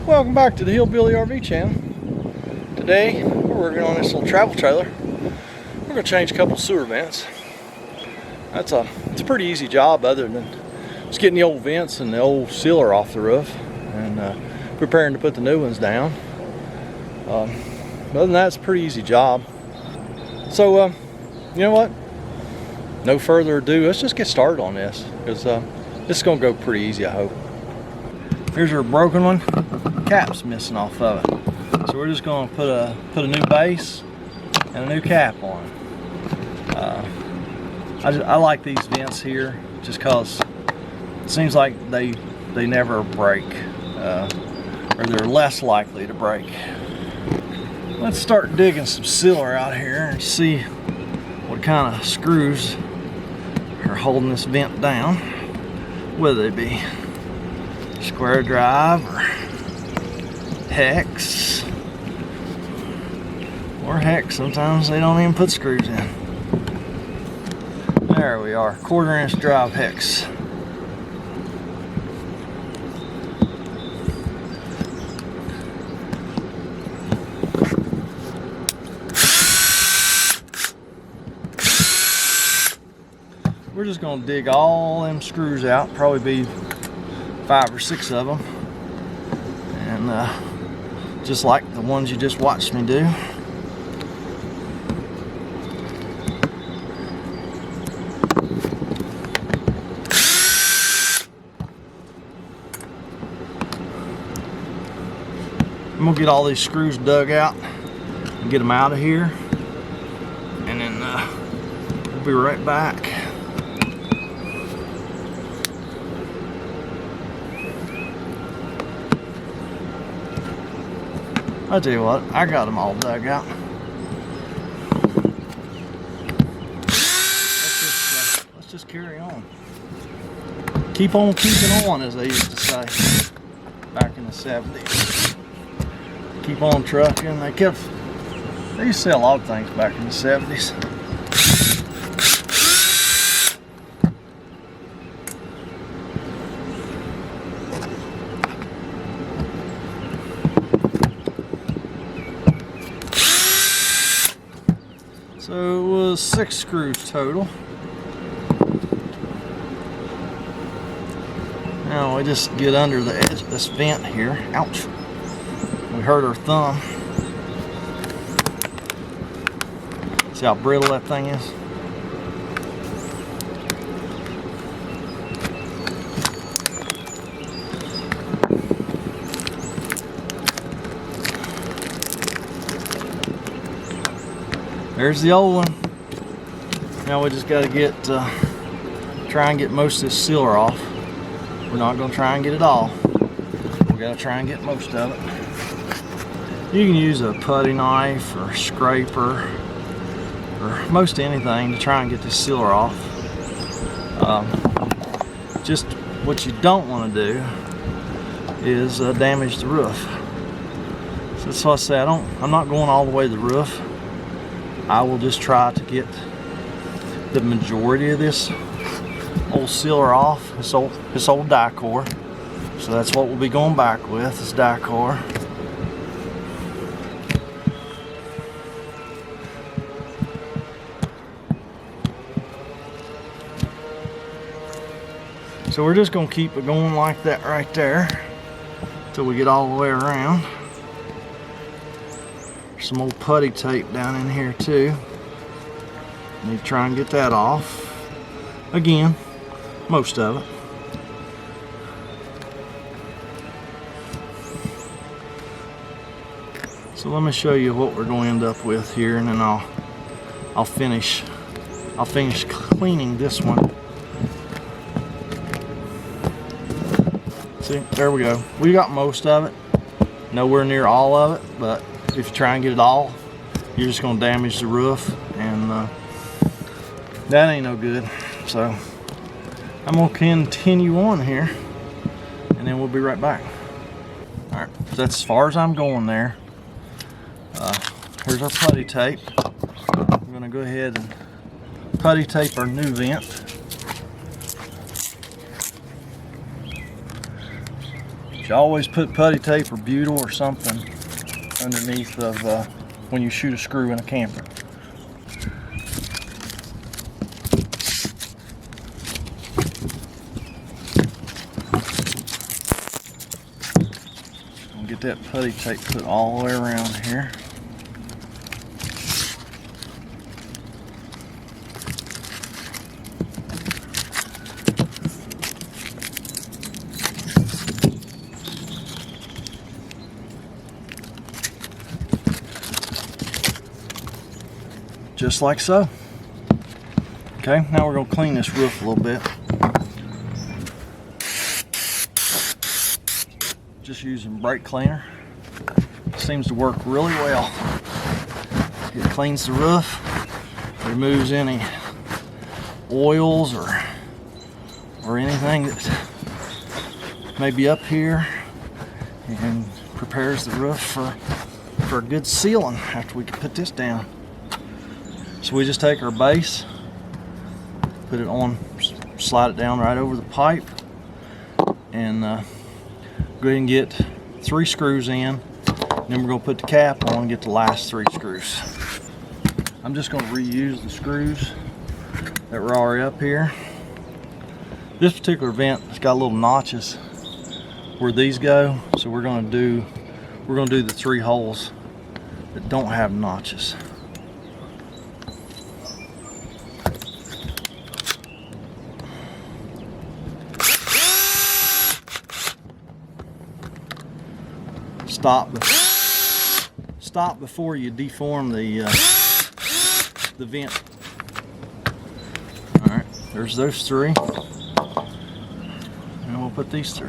Welcome back to the Hillbilly RV channel. Today we're working on this little travel trailer. We're going to change a couple sewer vents. It's a pretty easy job other than just getting the old vents and the old sealer off the roof and preparing to put the new ones down. Other than that, it's a pretty easy job. So you know what? No further ado, let's just get started on this because this is going to go pretty easy, I hope. Here's our broken one. Cap's missing off of it, so we're just going to put a new base and a new cap on. I like these vents here just because it seems like they never break, or they're less likely to break. Let's start digging some sealer out here and see what kind of screws are holding this vent down. Whether they be square drive or hex, or heck, sometimes they don't even put screws in. There we are, 1/4 inch drive hex. We're just going to dig all them screws out, probably be 5 or 6 of them, and just like the ones you just watched me do. I'm gonna get all these screws dug out and get them out of here, and then we'll be right back. I'll tell you what, I got them all dug out. Let's just carry on. Keep on keeping on, as they used to say back in the 70s. Keep on trucking. They used to say a lot of things back in the 70s. So it was 6 screws total. Now we just get under the edge of this vent here. Ouch. We hurt our thumb. See how brittle that thing is? There's the old one. Now we just got to try and get most of this sealer off. We're not going to try and get it all. We got to try and get most of it. You can use a putty knife or a scraper or most anything to try and get this sealer off. Just what you don't want to do is damage the roof. So that's why I say I'm not going all the way to the roof. I will just try to get the majority of this old sealer off, this old die core. So that's what we'll be going back with, this die core. So we're just going to keep it going like that right there until we get all the way around. There's some old putty tape down in here too. Need to try and get that off. Again, most of it. So let me show you what we're going to end up with here, and then I'll finish cleaning this one. See, there we go. We got most of it. Nowhere near all of it, but if you try and get it all, you're just going to damage the roof, and that ain't no good. So I'm going to continue on here, and then we'll be right back. Alright, so that's as far as I'm going there. Here's our putty tape. I'm going to go ahead and putty tape our new vent. You always put putty tape or butyl or something underneath of when you shoot a screw in a camper. And get that putty tape put all the way around here. Just like so. Okay, now we're going to clean this roof a little bit. Just using brake cleaner. Seems to work really well. It cleans the roof, removes any oils or anything that may be up here, and prepares the roof for a good sealing after we can put this down. So we just take our base, put it on, slide it down right over the pipe, and go ahead and get 3 screws in. Then we're going to put the cap on and get the last 3 screws. I'm just going to reuse the screws that were already up here. This particular vent has got little notches where these go, so we're going to do the 3 holes that don't have notches. Stop before you deform the vent. All right, there's those 3, and we'll put these 3.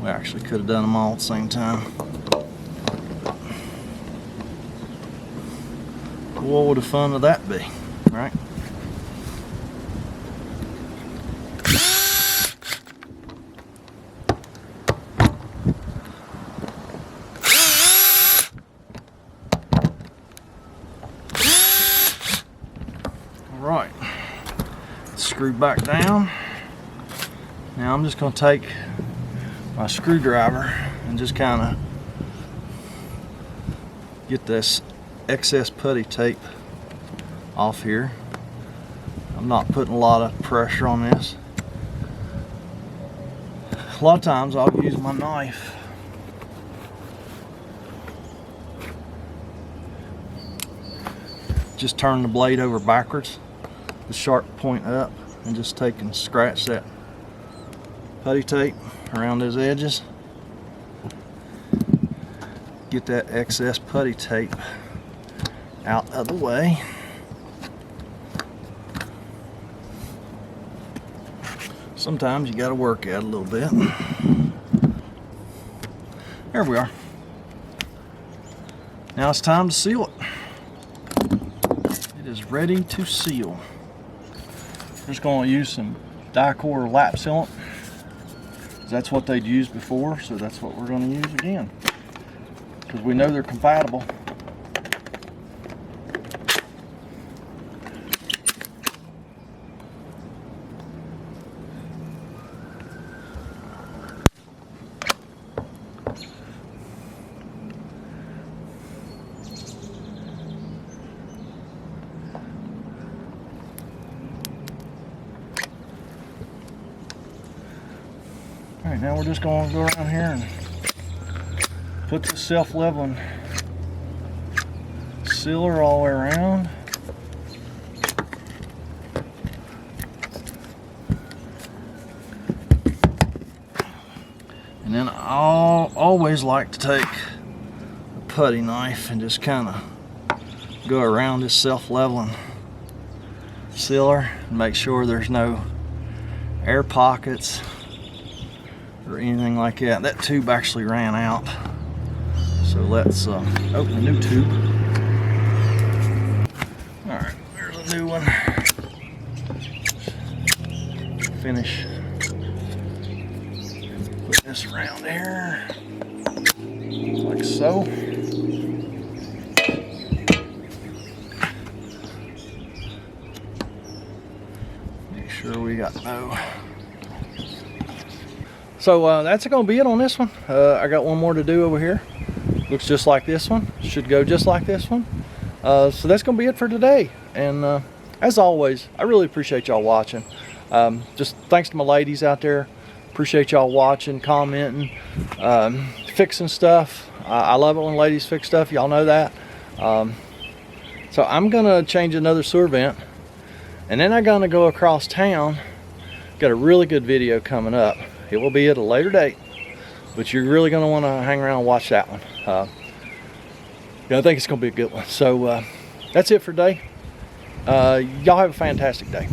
We actually could have done them all at the same time. What would the fun of that be, right? Right, screw back down. Now I'm just going to take my screwdriver and just kind of get this excess putty tape off here. I'm not putting a lot of pressure on this. A lot of times I'll use my knife. Just turn the blade over backwards, the sharp point up, and just take and scratch that putty tape around those edges. Get that excess putty tape out of the way. Sometimes you got to work at it a little bit. There we are. Now it's time to seal it. It is ready to seal. We're just going to use some Dicor lap sealant. That's what they'd used before, so that's what we're going to use again, because we know they're compatible. Alright, now we're just going to go around here and put the self-leveling sealer all the way around. And then I always like to take a putty knife and just kind of go around this self-leveling sealer and make sure there's no air pockets or anything like that. That tube actually ran out, so let's open a new tube. Alright, there's a new one. Finish put this around here like so. Make sure we got no So that's gonna be it on this one. I got one more to do over here. Looks just like this one. Should go just like this one. So that's gonna be it for today. And as always, I really appreciate y'all watching. Just thanks to my ladies out there. Appreciate y'all watching, commenting, fixing stuff. I love it when ladies fix stuff. Y'all know that. So I'm gonna change another sewer vent, and then I'm gonna go across town. Got a really good video coming up. It will be at a later date, but you're really gonna want to hang around and watch that one. I think it's gonna be a good one. So that's it for today. Y'all have a fantastic day.